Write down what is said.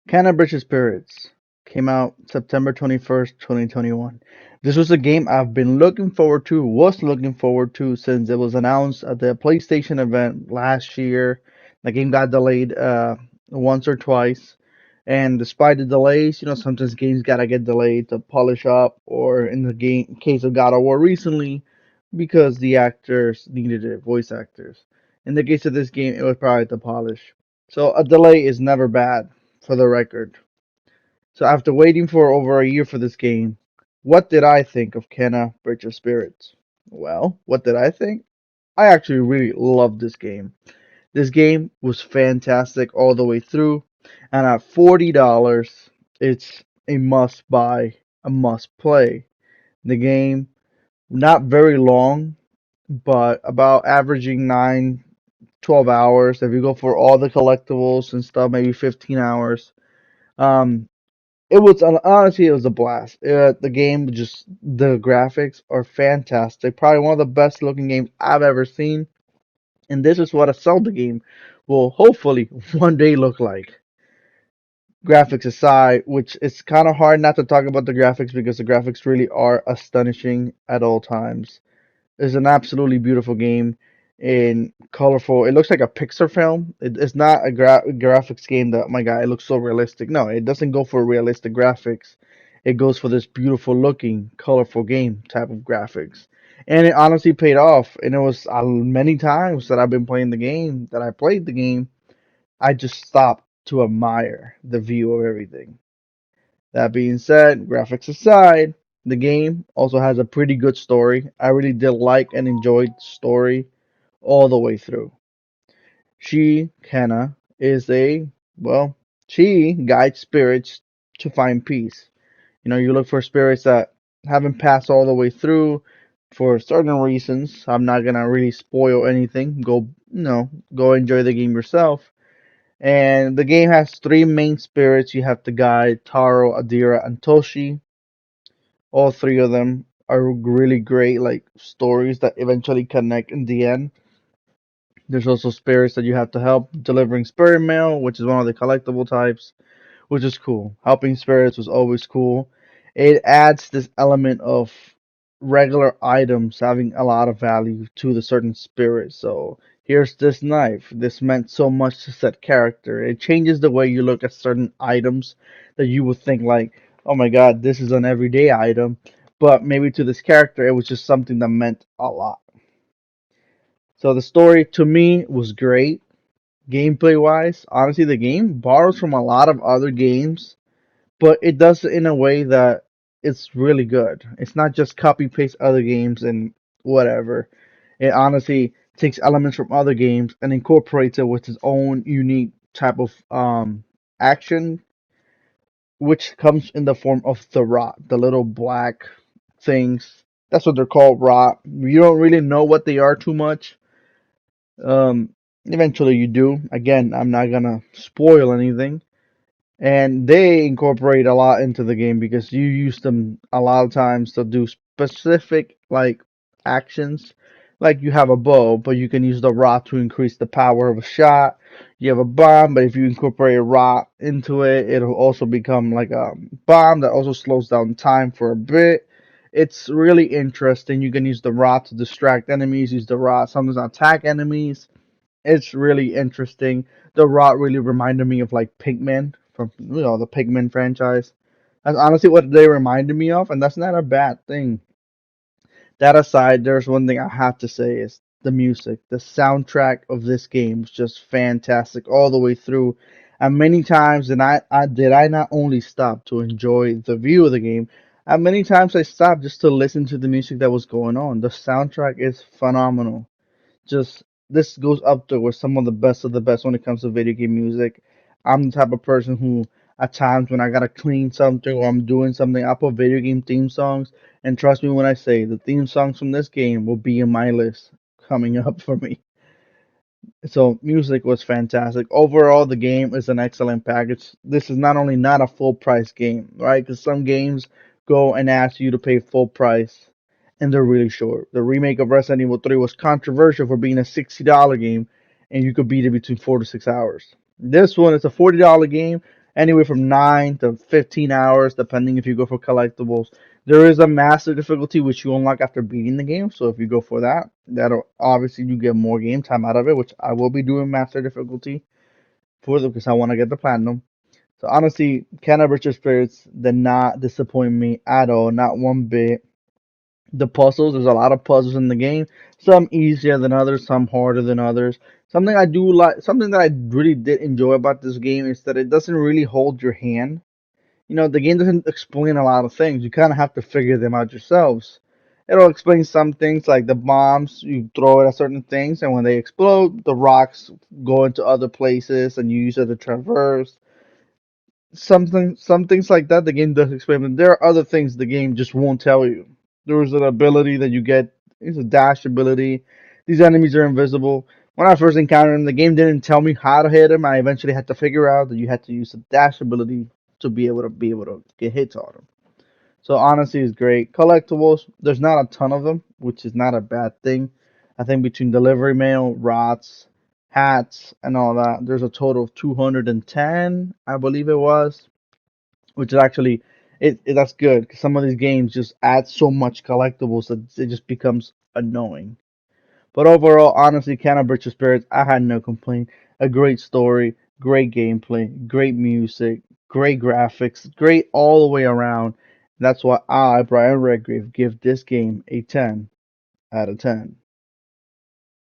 Canterbury Spirits came out September 21st, 2021. This was a game I've been was looking forward to since it was announced at the PlayStation event last year. The game got delayed once or twice, and despite the delays, sometimes games gotta get delayed to polish up, or in the game case of God of War recently, because the actors needed it, voice actors. In the case of this game, it was probably to polish. So a delay is never bad, for the record. So after waiting for over a year for this game, what did I think of Kenna Bridge of Spirits? Well, what did I think? I actually really loved this game. This game was fantastic all the way through, and at $40, it's a must buy, a must play. The game, not very long, but about averaging 12 hours. If you go for all the collectibles and stuff, maybe 15 hours. Um, It was honestly, it was a blast. The game, just the graphics are fantastic. Probably one of the best looking games I've ever seen. And this is what a Zelda game will hopefully one day look like. Graphics aside, which it's kind of hard not to talk about the graphics because the graphics really are astonishing at all times. It's an absolutely beautiful game and colorful. It looks like a Pixar film. It's not a graphics game that, oh my God, it looks so realistic. No, it doesn't go for realistic graphics. It goes for this beautiful looking, colorful game type of graphics. And it honestly paid off. And it was many times that I've been playing the game, that I played the game, I just stopped to admire the view of everything. That being said, graphics aside, the game also has a pretty good story. I really did like and enjoyed the story all the way through. Kenna, is well, she guides spirits to find peace. You look for spirits that haven't passed all the way through for certain reasons. I'm not gonna really spoil anything. Go enjoy the game yourself. And the game has three main spirits you have to guide: Taro, Adira, and Toshi. All three of them are really great, like stories that eventually connect in the end. There's also spirits that you have to help delivering spirit mail, which is one of the collectible types, which is cool. Helping spirits was always cool. It adds this element of regular items having a lot of value to the certain spirit. So here's this knife. This meant so much to set character. It changes the way you look at certain items that you would think like, oh my God, this is an everyday item. But maybe to this character, it was just something that meant a lot. So the story to me was great. Gameplay wise, honestly, the game borrows from a lot of other games, but it does it in a way that it's really good. It's not just copy paste other games and whatever. It honestly takes elements from other games and incorporates it with its own unique type of action, which comes in the form of the rot, the little black things. That's what they're called, rot. You don't really know what they are too much. Um, Eventually you do. Again, I'm not gonna spoil anything. And they incorporate a lot into the game because you use them a lot of times to do specific like actions. Like you have a bow, but you can use the rod to increase the power of a shot. You have a bomb, but if you incorporate a rod into it, it'll also become like a bomb that also slows down time for a bit. It's really interesting. You can use the rod to distract enemies, use the rod sometimes attack enemies. It's really interesting. The Rot really reminded me of like Pigman from the Pigman franchise. That's honestly what they reminded me of, and that's not a bad thing. That aside, there's one thing I have to say is the music. The soundtrack of this game was just fantastic all the way through. And many times, I not only stop to enjoy the view of the game, and many times I stopped just to listen to the music that was going on. The soundtrack is phenomenal. Just this goes up there with some of the best when it comes to video game music. I'm the type of person who, at times when I gotta clean something or I'm doing something, I put video game theme songs. And trust me when I say the theme songs from this game will be in my list coming up for me. So music was fantastic. Overall, the game is an excellent package. This is not only not a full price game, right? Because some games go and ask you to pay full price, and they're really short. The remake of Resident Evil 3 was controversial for being a $60 game, and you could beat it between 4 to 6 hours. This one is a $40 game, anywhere from 9 to 15 hours, depending if you go for collectibles. There is a master difficulty which you unlock after beating the game. So if you go for that, that'll obviously you get more game time out of it, which I will be doing master difficulty for them because I want to get the platinum. So honestly, Can of Richer Spirits did not disappoint me at all, not one bit. The puzzles, there's a lot of puzzles in the game. Some easier than others, some harder than others. Something I do like, something that I really did enjoy about this game is that it doesn't really hold your hand. The game doesn't explain a lot of things. You kind of have to figure them out yourselves. It'll explain some things like the bombs, you throw it at certain things, and when they explode, the rocks go into other places and you use it to traverse. Some things like that the game does explain, but there are other things the game just won't tell you. There's an ability that you get, it's a dash ability. These enemies are invisible. When I first encountered them, the game didn't tell me how to hit them. I eventually had to figure out that you had to use a dash ability to be able to get hits on them. So honestly, it's great. Collectibles, there's not a ton of them, which is not a bad thing. I think between delivery mail, rots, hats, and all that, there's a total of 210, I believe it was, which is actually that's good because some of these games just add so much collectibles that it just becomes annoying. But overall, honestly, Can of Bridge Spirits, I had no complaint. A great story, great gameplay, great music, great graphics, great all the way around. That's why I, Brian Redgrave, give this game a 10 out of 10.